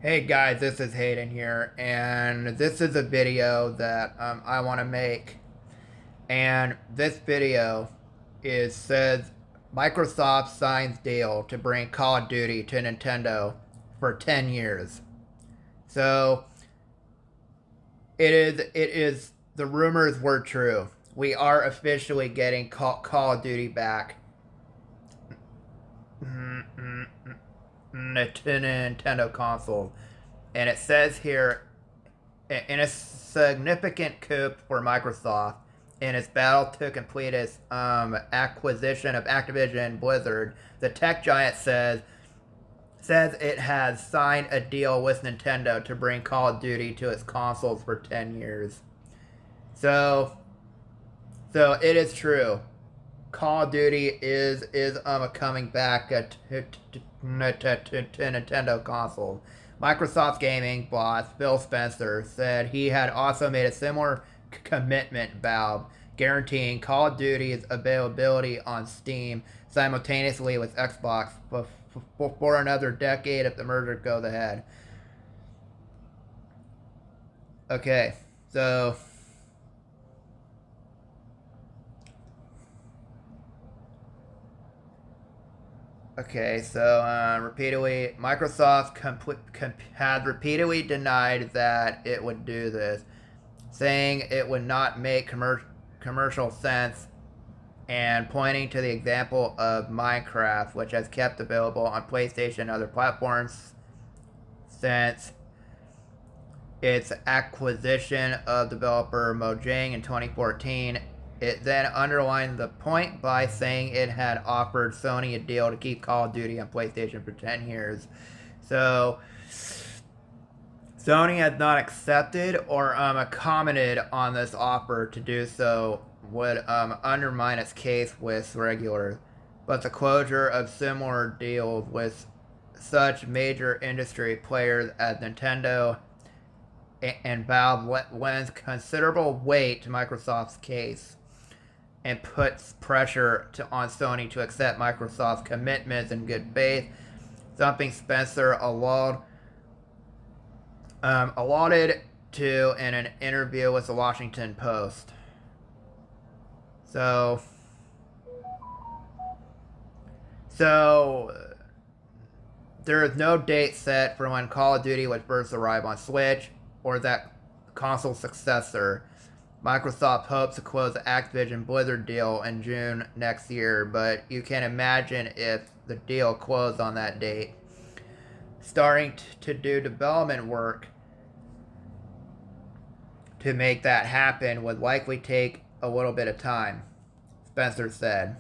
Hey guys, this is Hayden here, and this is a video that I want to make. And this video says Microsoft signs deal to bring Call of Duty to Nintendo for 10 years. So it is the rumors were true. We are officially getting Call of Duty back Nintendo console. And it says here, in a significant coup for Microsoft in its battle to complete its acquisition of Activision Blizzard, the tech giant says it has signed a deal with Nintendo to bring Call of Duty to its consoles for 10 years. So it is true. Call of Duty is coming back to Nintendo console. Microsoft gaming boss Phil Spencer said he had also made a similar commitment Valve, guaranteeing Call of Duty's availability on Steam simultaneously with Xbox for another decade if the merger goes ahead. Okay, so repeatedly, Microsoft had repeatedly denied that it would do this, saying it would not make commercial sense, and pointing to the example of Minecraft, which has kept available on PlayStation and other platforms since its acquisition of developer Mojang in 2014. It then underlined the point by saying it had offered Sony a deal to keep Call of Duty on PlayStation for 10 years. So, Sony has not accepted or commented on this offer. To do so would undermine its case with regulators. But the closure of similar deals with such major industry players as Nintendo and Valve lends considerable weight to Microsoft's case and puts pressure on Sony to accept Microsoft's commitments in good faith, something Spencer alluded to in an interview with the Washington Post. So there is no date set for when Call of Duty would first arrive on Switch or that console successor. Microsoft hopes to close the Activision Blizzard deal in June next year, but you can imagine if the deal closed on that date. Starting to do development work to make that happen would likely take a little bit of time, Spencer said.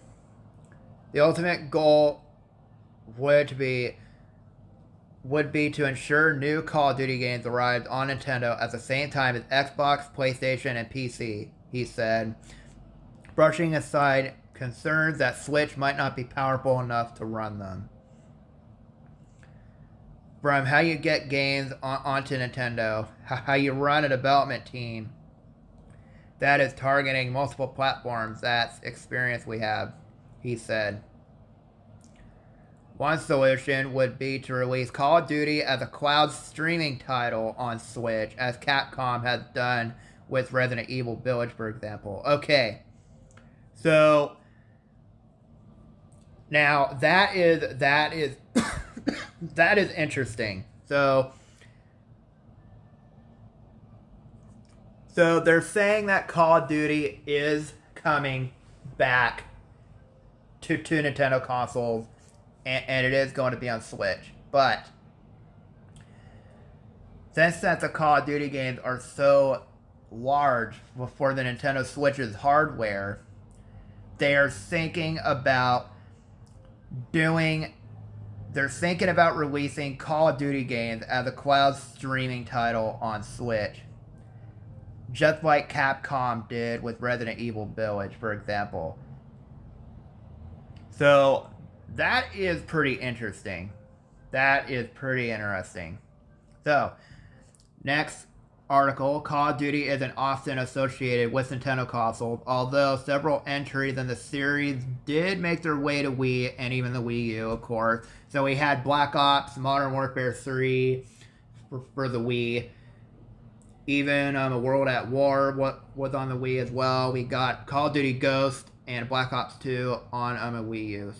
The ultimate goal would be to ensure new Call of Duty games arrived on Nintendo at the same time as Xbox, PlayStation, and PC, he said, brushing aside concerns that Switch might not be powerful enough to run them. From how you get games onto Nintendo, how you run a development team that is targeting multiple platforms, that's experience we have, he said. One solution would be to release Call of Duty as a cloud streaming title on Switch, as Capcom has done with Resident Evil Village, for example. Okay, so now that is that is interesting. So they're saying that Call of Duty is coming back to Nintendo consoles. And it is going to be on Switch. But since the Call of Duty games are so large for the Nintendo Switch's hardware, they are thinking about releasing Call of Duty games as a cloud streaming title on Switch. Just like Capcom did with Resident Evil Village, for example. So that is pretty interesting. So, next article, Call of Duty isn't often associated with Nintendo consoles, although several entries in the series did make their way to Wii and even the Wii U, of course. So we had Black Ops, Modern Warfare 3, for the Wii. Even A World at War was on the Wii as well. We got Call of Duty Ghost and Black Ops 2 on a Wii U.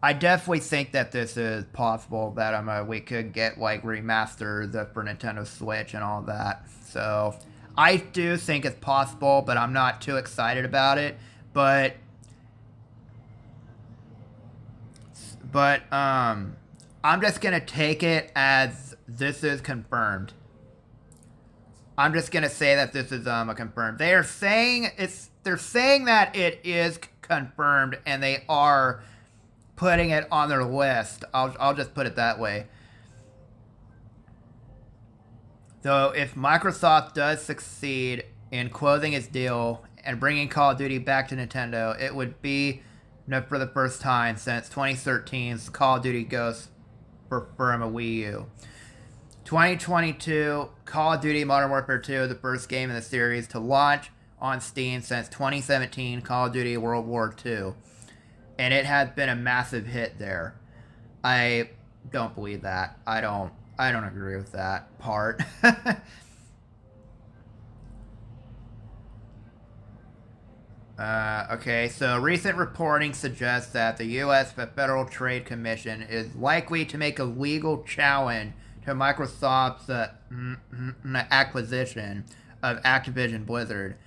I definitely think that this is possible that we could get like remasters for Nintendo Switch and all that. So I do think it's possible, but I'm not too excited about it. But I'm just gonna take it as this is confirmed. I'm just gonna say that this is confirmed. They're saying that it is confirmed, and they are putting it on their list. I'll just put it that way. So if Microsoft does succeed in closing its deal and bringing Call of Duty back to Nintendo, it would be for the first time since 2013's Call of Duty Ghosts for a Wii U. 2022, Call of Duty Modern Warfare 2 is the first game in the series to launch on Steam since 2017 Call of Duty World War II. And it has been a massive hit there. I don't believe that. I don't agree with that part. Okay, so recent reporting suggests that the U.S. Federal Trade Commission is likely to make a legal challenge to Microsoft's acquisition of Activision Blizzard,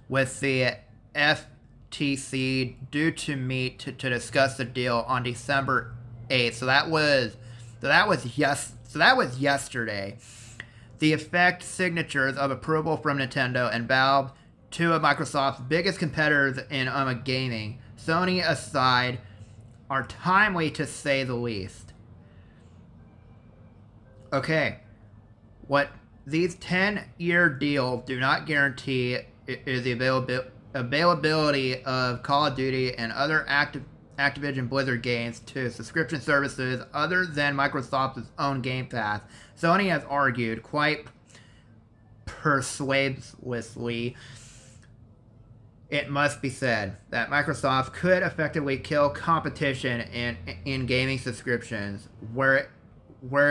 with the FTC due to meet to discuss the deal on December 8th. So that was yesterday. The effect signatures of approval from Nintendo and Valve, two of Microsoft's biggest competitors in gaming, Sony aside, are timely to say the least. Okay, what these 10-year deals do not guarantee is the availability of Call of Duty and other Activision Blizzard games to subscription services other than Microsoft's own Game Pass. Sony has argued quite persuasively, it must be said, that Microsoft could effectively kill competition in gaming subscriptions, where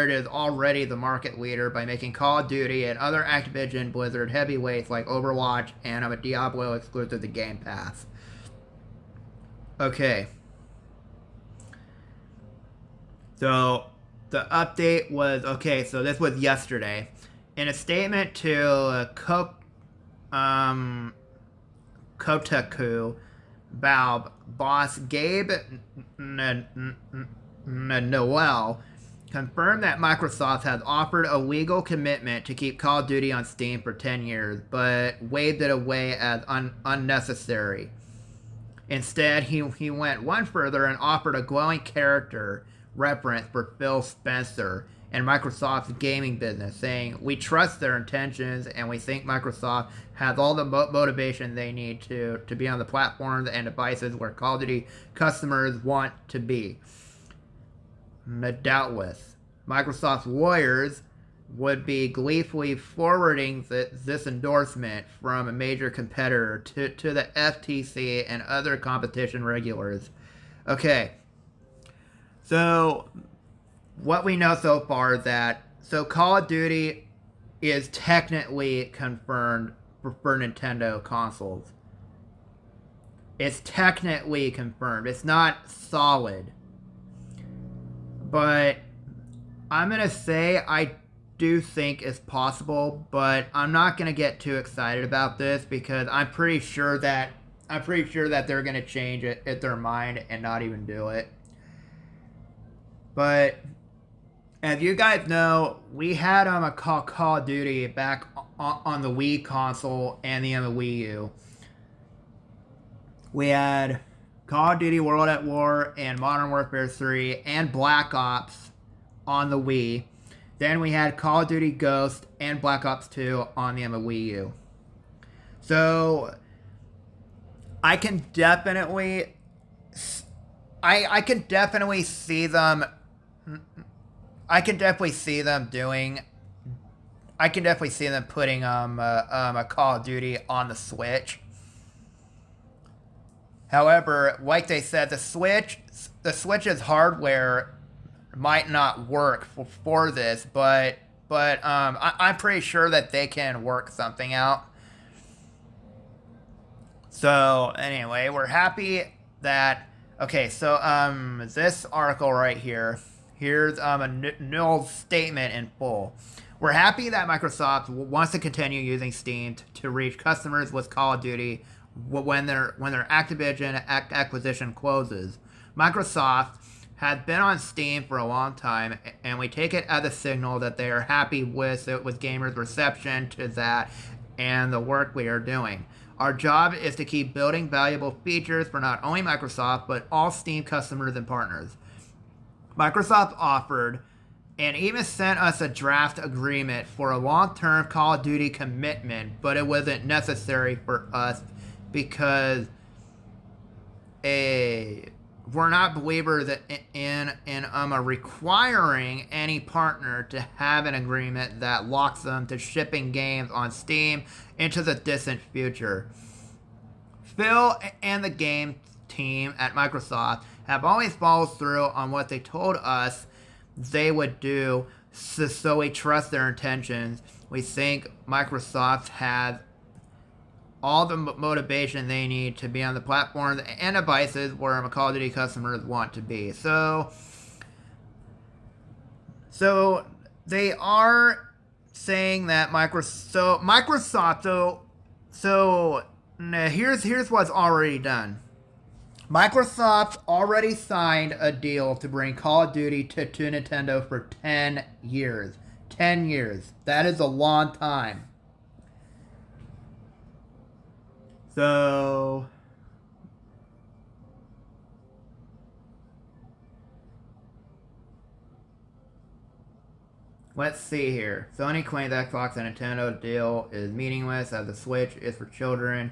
it is already the market leader, by making Call of Duty and other Activision Blizzard heavyweights like Overwatch and a Diablo exclusive to Game Pass. Okay. So the update was, okay, so this was yesterday. In a statement to Kotaku, Valve boss Gabe Newell confirmed that Microsoft has offered a legal commitment to keep Call of Duty on Steam for 10 years, but waved it away as unnecessary. Instead, he went one further and offered a glowing character reference for Phil Spencer and Microsoft's gaming business, saying, "We trust their intentions, and we think Microsoft has all the motivation they need to be on the platforms and devices where Call of Duty customers want to be." Doubtless, Microsoft's lawyers would be gleefully forwarding this endorsement from a major competitor to the FTC and other competition regulators. Okay, so what we know so far is that Call of Duty is technically confirmed for Nintendo consoles. It's technically confirmed. It's not solid. But I'm going to say I do think it's possible, but I'm not going to get too excited about this because I'm pretty sure that they're going to change it at their mind and not even do it. But as you guys know, we had a Call of Duty back on the Wii console and the Wii U. We had Call of Duty World at War and Modern Warfare 3 and Black Ops on the Wii. Then we had Call of Duty Ghost and Black Ops 2 on the Wii U. So I can definitely I can definitely see them putting a Call of Duty on the Switch. However, like they said, the Switch's hardware might not work for this, but I'm pretty sure that they can work something out. So anyway, we're happy that okay. So this article right here, here's a null statement in full. We're happy that Microsoft wants to continue using Steam to reach customers with Call of Duty when their Activision acquisition closes. Microsoft has been on Steam for a long time, and we take it as a signal that they are happy with gamers' reception to that and the work we are doing. Our job is to keep building valuable features for not only Microsoft, but all Steam customers and partners. Microsoft offered and even sent us a draft agreement for a long-term Call of Duty commitment, but it wasn't necessary for us because we're not believers in requiring any partner to have an agreement that locks them to shipping games on Steam into the distant future. Phil and the game team at Microsoft have always followed through on what they told us they would do, so we trust their intentions. We think Microsoft has all the motivation they need to be on the platforms and devices where Call of Duty customers want to be. So they are saying that Microsoft. So here's what's already done. Microsoft already signed a deal to bring Call of Duty to Nintendo for 10 years. 10 years. That is a long time. So let's see here. Sony claims Xbox and Nintendo deal is meaningless as the Switch is for children.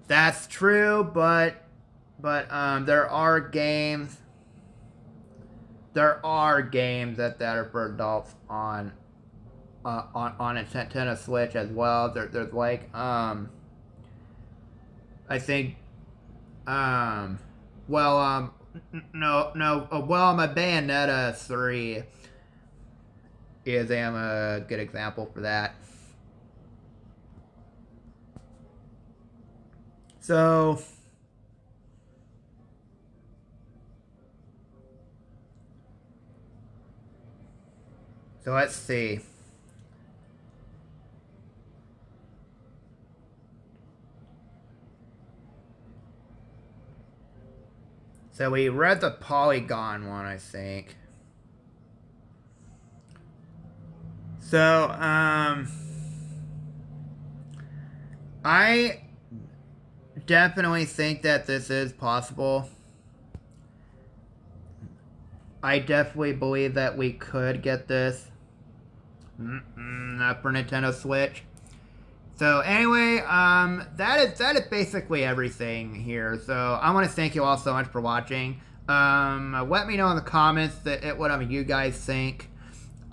That's true, but there are games that are for adults on a Nintendo Switch as well. There's like I think my Bayonetta 3 is a good example for that. So let's see. So we read the Polygon one, I think. So, I definitely think that this is possible. I definitely believe that we could get this for Nintendo Switch. So anyway, that is basically everything here. So I want to thank you all so much for watching. Let me know in the comments what you guys think.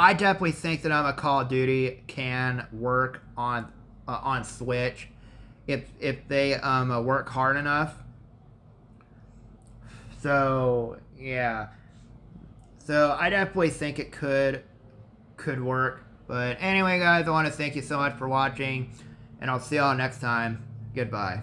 I definitely think that a Call of Duty can work on Switch if they work hard enough. So yeah. So I definitely think it could work. But anyway, guys, I want to thank you so much for watching, and I'll see y'all next time. Goodbye.